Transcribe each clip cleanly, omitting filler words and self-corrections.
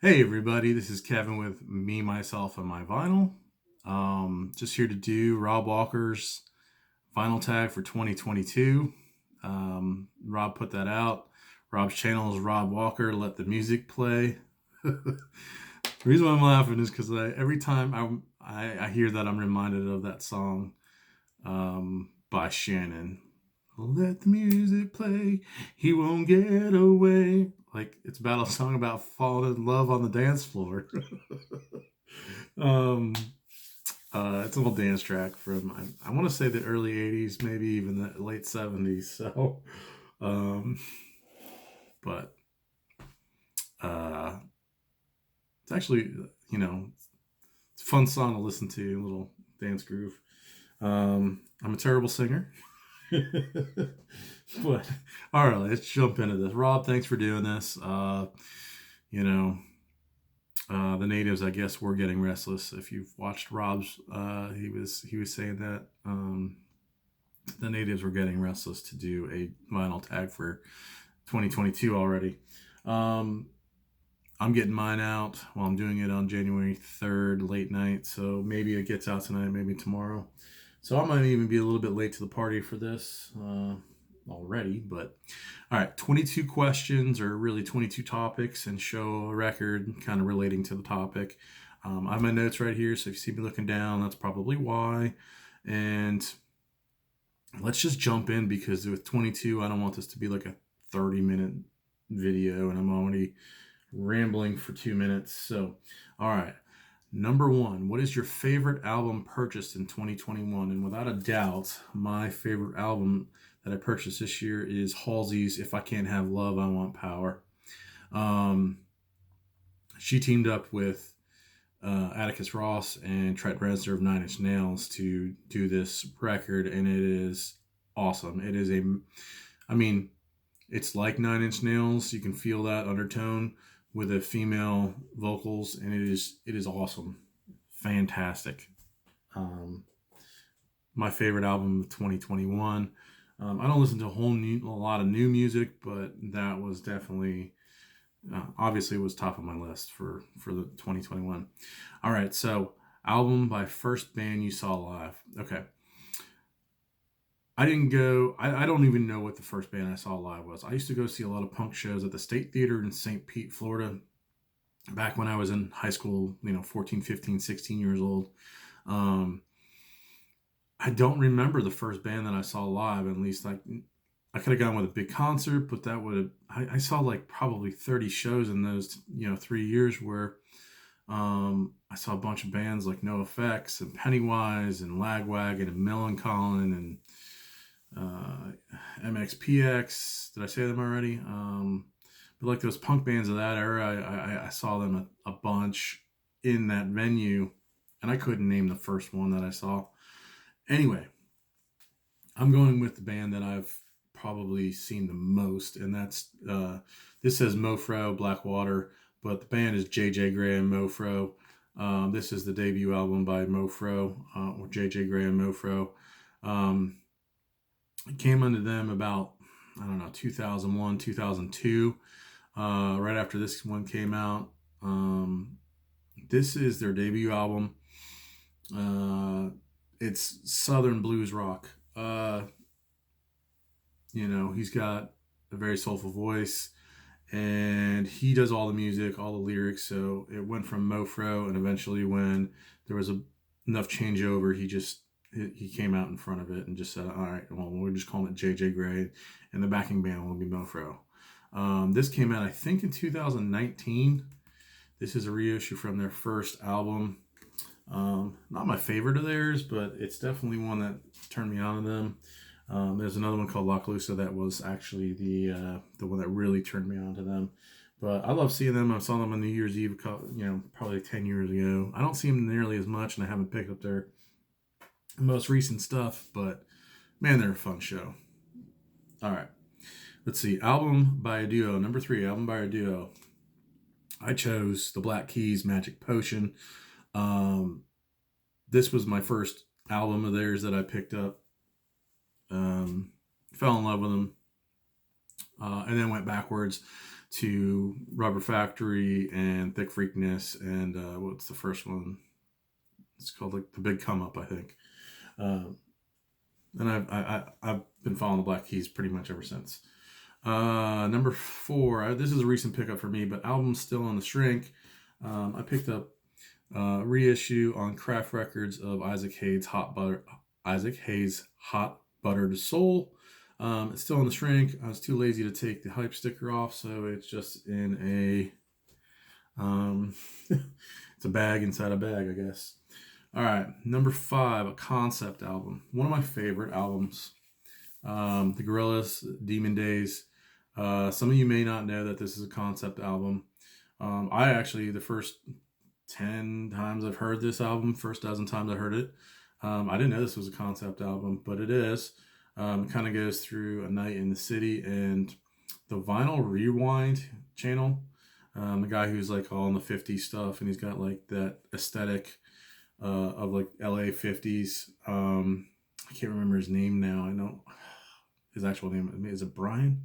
Hey everybody, this is Kevin with Me, Myself, and My Vinyl. Just here to do Rob Walker's vinyl tag for 2022. Rob put that out. Rob's channel is Rob Walker. Let the music play. The reason why I'm laughing is because every time I hear that, I'm reminded of that song by Shannon. Let the music play. He won't get away. Like it's about a song about falling in love on the dance floor. um, it's a little dance track from I want to say the early '80s, maybe even the late '70s. So, um, but uh, it's actually it's a fun song to listen to, a little dance groove. I'm a terrible singer. But all right, let's jump into this. Rob, thanks for doing this. You know, the natives, I guess, were getting restless. If you've watched Rob's, he was saying that the natives were getting restless to do a vinyl tag for 2022 already. Um, I'm getting mine out. Well, I'm doing it on January 3rd, late night. So maybe it gets out tonight, maybe tomorrow. So I might even be a little bit late to the party for this already. But all right, 22 questions, or really 22 topics, and show a record kind of relating to the topic. I have my notes right here. So if you see me looking down, that's probably why. And let's just jump in because with 22, I don't want this to be like a 30-minute video, and I'm already rambling for 2 minutes. So, all right. Number one, what is your favorite album purchased in 2021? And without a doubt, my favorite album that I purchased this year is Halsey's If I Can't Have Love, I Want Power. Um, she teamed up with Atticus Ross and Trent Reznor of Nine Inch Nails to do this record, and it is awesome. It is I mean, it's like Nine Inch Nails. You can feel that undertone with the female vocals, and it is awesome, fantastic. Um, my favorite album of 2021. I don't listen to a lot of new music, but that was definitely obviously it was top of my list for the 2021. All right, so album by first band you saw live. Okay, I didn't go. I don't even know what the first band I saw live was. I used to go see a lot of punk shows at the State Theater in St. Pete, Florida, back when I was in high school, 14, 15, 16 years old. Um, I don't remember the first band that I saw live. At least I could have gone with a big concert, but that would have, I saw like probably 30 shows in those, 3 years where I saw a bunch of bands like NoFX and Pennywise and Lagwagon and Millencolin and MXPX. Did I say them already? But like those punk bands of that era, I saw them a bunch in that venue, and I couldn't name the first one that I saw. Anyway, I'm going with the band that I've probably seen the most, and that's this says Mofro Blackwater, but the band is JJ Graham Mofro. This is the debut album by Mofro, or JJ Graham Mofro. I came under them about, I don't know, 2001, 2002, right after this one came out. This is their debut album. It's Southern blues rock. He's got a very soulful voice, and he does all the music, all the lyrics. So it went from Mofro, and eventually when there was enough changeover, he came out in front of it and just said, all right, well, we're just calling it JJ Gray, and the backing band will be Mofro. This came out, I think, in 2019. This is a reissue from their first album. Not my favorite of theirs, but it's definitely one that turned me on to them. There's another one called La Calusa that was actually the one that really turned me on to them. But I love seeing them. I saw them on New Year's Eve, probably 10 years ago. I don't see them nearly as much, and I haven't picked up their most recent stuff, but man, they're a fun show. All right, let's see. Album by a duo. Number 3, album by a duo. I chose the Black Keys, Magic Potion. This was my first album of theirs that I picked up. Fell in love with them, and then went backwards to Rubber Factory and Thick Freakness and what's the first one? It's called like The Big Come Up, I think. And I've been following the Black Keys pretty much ever since. Number 4, this is a recent pickup for me, but album's still on the shrink. I picked up reissue on Craft Records of Isaac Hayes' Hot Buttered Soul. It's still on the shrink. I was too lazy to take the hype sticker off, so it's just in a it's a bag inside a bag, I guess. All right, number 5, a concept album. One of my favorite albums. The Gorillaz, Demon Days. Some of you may not know that this is a concept album. I actually, the first 10 times I've heard this album, first dozen times I heard it, I didn't know this was a concept album, but it is. It kind of goes through a night in the city, and the Vinyl Rewind channel, the guy who's like all in the 50s stuff, and he's got like that aesthetic of like LA 50s. I can't remember his name now. I know his actual name. Is it Brian?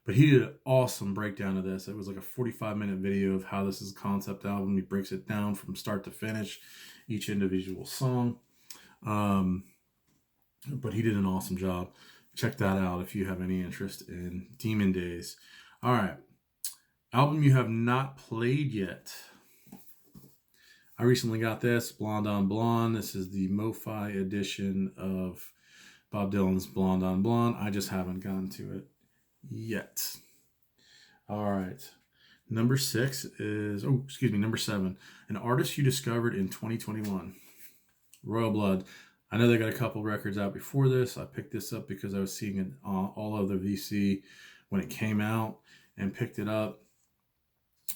But he did an awesome breakdown of this. It was like a 45-minute video of how this is a concept album. He breaks it down from start to finish, each individual song. But he did an awesome job. Check that out if you have any interest in Demon Days. All right. Album you have not played yet. I recently got this, Blonde on Blonde. This is the Mo-Fi edition of Bob Dylan's Blonde on Blonde. I just haven't gotten to it yet. All right. Number 7. An artist you discovered in 2021. Royal Blood. I know they got a couple records out before this. I picked this up because I was seeing it all over VC when it came out and picked it up.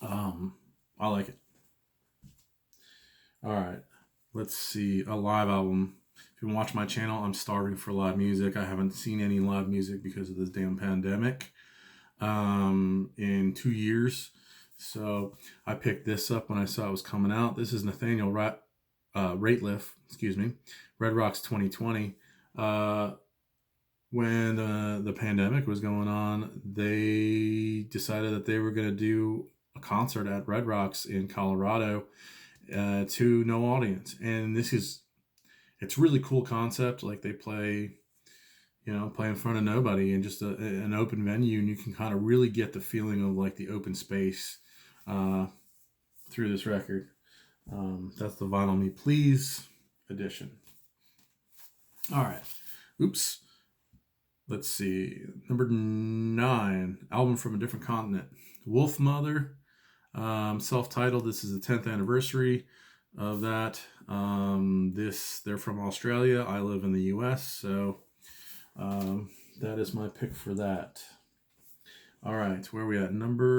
I like it. All right, let's see, a live album. If you watch my channel, I'm starving for live music. I haven't seen any live music because of this damn pandemic in 2 years. So I picked this up when I saw it was coming out. This is Nathaniel Rateliff, Red Rocks 2020. When the pandemic was going on, they decided that they were going to do a concert at Red Rocks in Colorado to no audience. And it's really cool concept. Like they play in front of nobody and just an open venue, and you can kind of really get the feeling of like the open space through this record. That's the Vinyl Me Please edition. All right. Oops. Let's see. Number 9, album from a different continent. Wolf Mother. Self-titled. This is the 10th anniversary of that. They're from Australia. I live in the US, so that is my pick for that. All right, where are we at? Number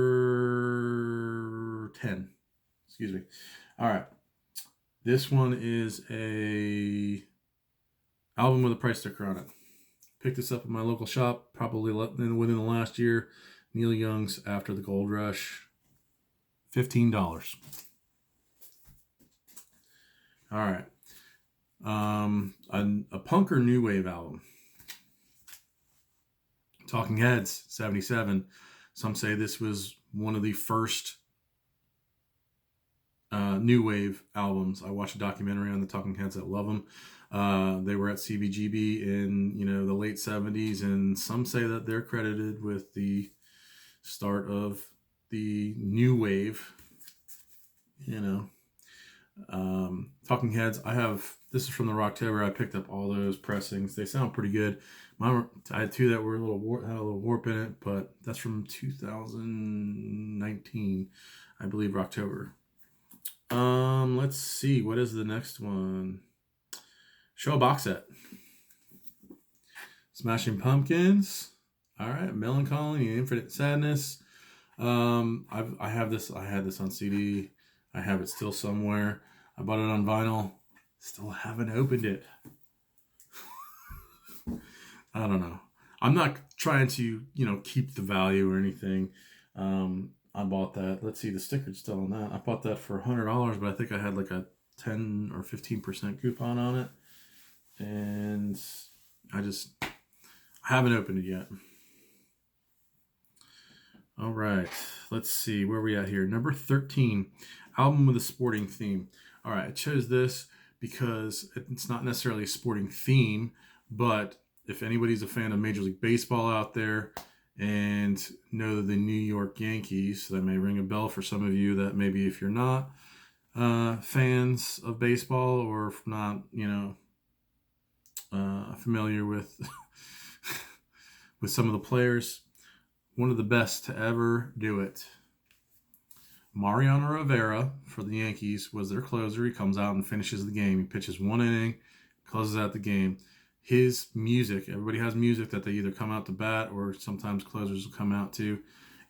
10. All right, this one is a album with a price sticker on it. Picked this up at my local shop, probably within the last year. Neil Young's After the Gold Rush. $15. All right. A punk or new wave album. Talking Heads, 77. Some say this was one of the first new wave albums. I watched a documentary on the Talking Heads. I love them. They were at CBGB in the late 70s, and some say that they're credited with the start of the new wave. Talking Heads. This is from the Rocktober. I picked up all those pressings. They sound pretty good. I had 2 that were had a little warp in it, but that's from 2019, I believe, Rocktober. Let's see. What is the next one? Show a box set. Smashing Pumpkins. All right. Melancholy and Infinite Sadness. I had this on CD. I have it still somewhere. I bought it on vinyl. Still haven't opened it. I don't know. I'm not trying to, keep the value or anything. I bought that. Let's see, the sticker's still on that. I bought that for $100, but I think I had like a 10 or 15% coupon on it. And I haven't opened it yet. All right, let's see where we at here. Number 13, album with a sporting theme. All right, I chose this because it's not necessarily a sporting theme, but if anybody's a fan of Major League Baseball out there and know the New York Yankees, that may ring a bell for some of you that maybe if you're not fans of baseball or if not, familiar with with some of the players, one of the best to ever do it. Mariano Rivera for the Yankees was their closer. He comes out and finishes the game. He pitches one inning, closes out the game. His music, everybody has music that they either come out to bat or sometimes closers will come out to.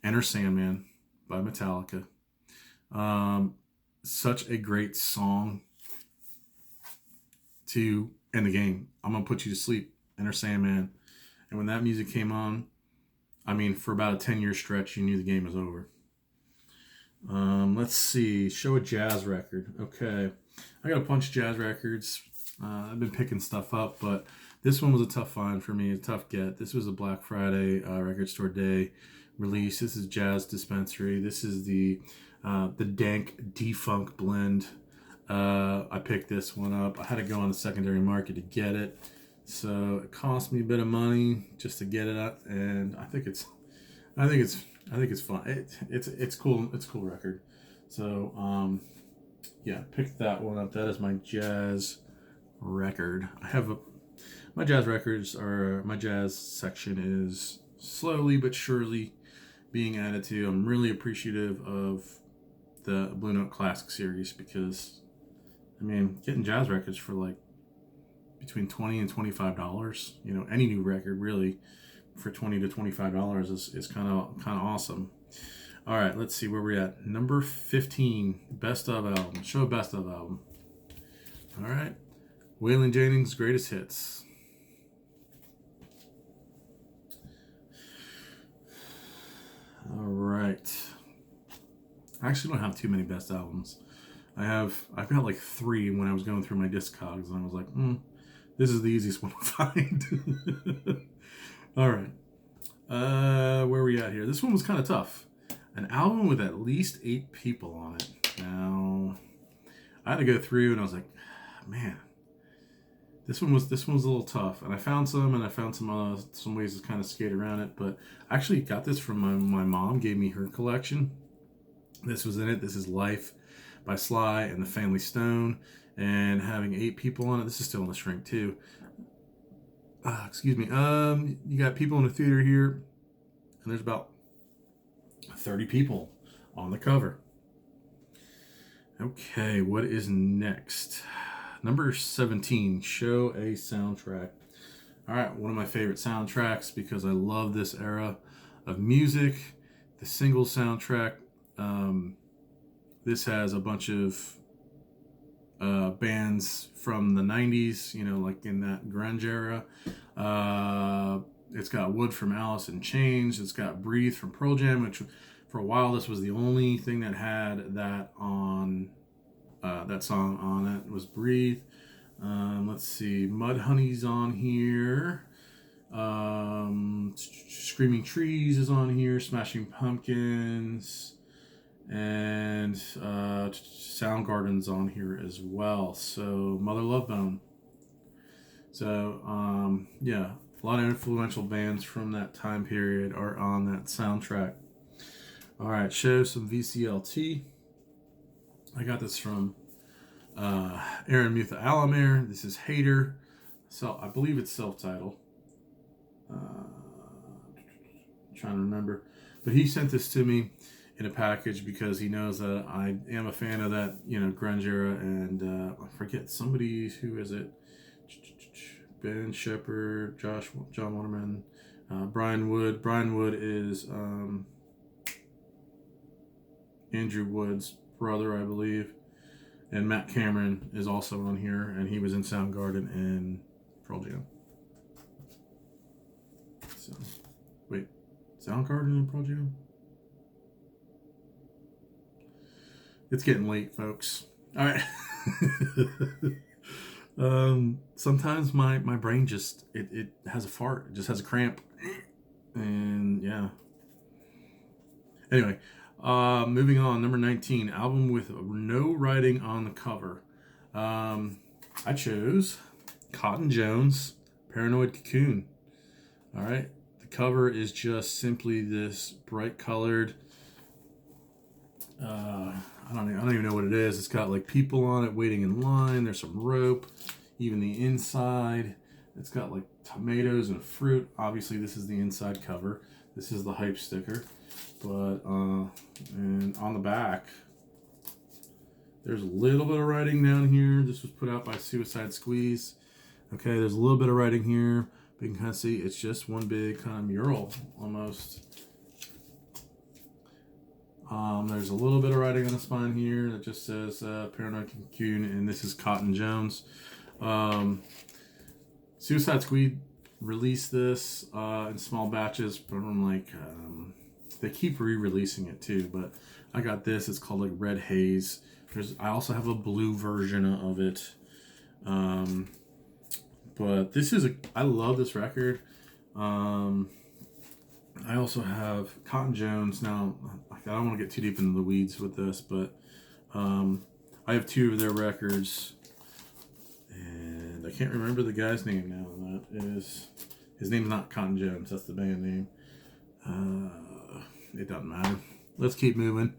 Enter Sandman by Metallica. Such a great song to end the game. I'm going to put you to sleep. Enter Sandman. And when that music came on, I mean, for about a 10-year stretch, you knew the game was over. Let's see. Show a jazz record. Okay. I got a bunch of jazz records. I've been picking stuff up, but this one was a tough find for me, a tough get. This was a Black Friday record store day release. This is Jazz Dispensary. This is the Dank D-Funk blend. I picked this one up. I had to go on the secondary market to get it. So it cost me a bit of money just to get it up, and I think it's fun. It's cool. It's a cool record. So yeah, picked that one up. That is my jazz record. My jazz section is slowly but surely being added to. I'm really appreciative of the Blue Note Classic series because, I mean, getting jazz records for like between $20 and $25, any new record really for $20 to $25 is kind of awesome. All right, let's see where we're at. Number 15, best of album. Show a best of album. All right, Waylon Jennings' greatest hits. All right. I actually don't have too many best albums. I've got like 3 when I was going through my Discogs, and I was like, this is the easiest one to find. All right. Where are we at here? This one was kind of tough. An album with at least 8 people on it. Now, I had to go through, and I was like, man, this one was a little tough. And I found some ways to kind of skate around it. But I actually got this from my mom. Gave me her collection. This was in it. This is Life by Sly and the Family Stone, and having 8 people on it. This is still in the shrink too. Excuse me. You got people in the theater here, and there's about 30 people on the cover. Okay, what is next? Number 17, show a soundtrack. All right, one of my favorite soundtracks because I love this era of music. The single soundtrack. This has a bunch of bands from the 90s, like in that grunge era. It's got Wood from Alice in Chains. It's got Breathe from Pearl Jam, which for a while this was the only thing that had that on that song on it was Breathe. Let's see, Mudhoney's on here. Screaming Trees is on here. Smashing Pumpkins. And Soundgarden's on here as well. So Mother Love Bone. So yeah, a lot of influential bands from that time period are on that soundtrack. All right, show some VCLT. I got this from Aaron Mutha Alamere. This is Hater. So I believe it's self-titled. Trying to remember, but he sent this to me in a package because he knows that I am a fan of that, grunge era, and I forget who is it? Ben Shepherd, John Waterman, Brian Wood. Brian Wood is Andrew Wood's brother, I believe, and Matt Cameron is also on here, and he was in Soundgarden and Pearl Jam. So, wait, Soundgarden and Pearl Jam? It's getting late, folks. All right. Sometimes my brain just it has a fart. It just has a cramp. And yeah. Anyway, moving on. Number 19, album with no writing on the cover. I chose Cotton Jones, Paranoid Cocoon. All right. The cover is just simply this bright colored, I don't even know what it is. It's got like people on it waiting in line. There's some rope, even the inside. It's got like tomatoes and fruit. Obviously, this is the inside cover. This is the hype sticker. But, and on the back, there's a little bit of writing down here. This was put out by Suicide Squeeze. Okay, there's a little bit of writing here. But you can kind of see it's just one big kind of mural almost. There's a little bit of writing on the spine here that just says Paranoid Cocoon, and this is Cotton Jones. Suicide Squeeze released this in small batches from like, they keep re-releasing it too, but I got this. It's called like Red Haze. I also have a blue version of it. But this is I love this record. I also have Cotton Jones. Now, I don't want to get too deep into the weeds with this, but I have two of their records, and I can't remember the guy's name now. His name's not Cotton Jones. That's the band name. It doesn't matter. Let's keep moving.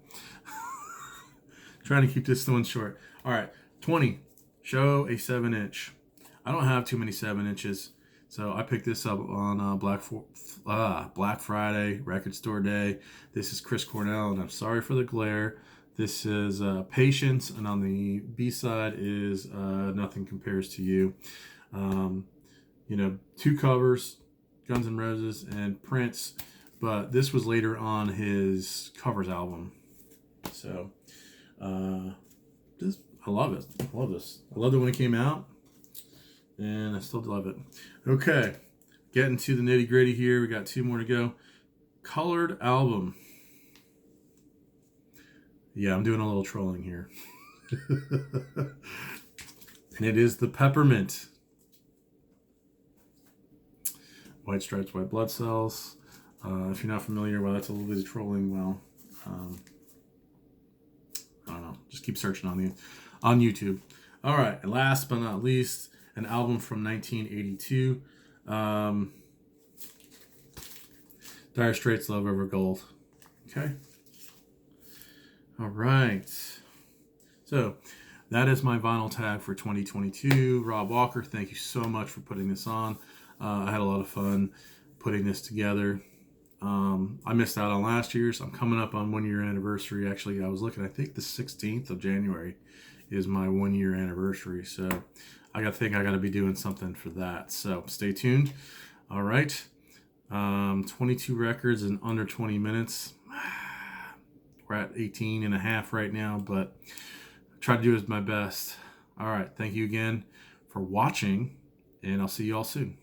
Trying to keep this one short. All right, 20. Show a 7-inch. I don't have too many 7-inches. So I picked this up on Black Friday, Record Store Day. This is Chris Cornell, and I'm sorry for the glare. This is Patience, and on the B side is Nothing Compares to You. Two covers, Guns N' Roses and Prince, but this was later on his covers album. So I love it. I love this. I loved it when it came out, and I still love it. Okay, getting to the nitty gritty here. We got two more to go. Colored album. Yeah, I'm doing a little trolling here. And it is the Peppermint. White Stripes, White Blood Cells. If you're not familiar, well, that's a little bit of trolling. Well, I don't know. Just keep searching on YouTube. All right, and last but not least, an album from 1982. Dire Straits, Love Over Gold. Okay. All right. So that is my vinyl tag for 2022. Rob Walker, thank you so much for putting this on. I had a lot of fun putting this together. I missed out on last year's. I'm coming up on 1 year anniversary. Actually, I was looking, I think the 16th of January is my 1 year anniversary. So I got to be doing something for that. So stay tuned. All right. 22 records in under 20 minutes. We're at 18 and a half right now, but I try to do my best. All right. Thank you again for watching, and I'll see you all soon.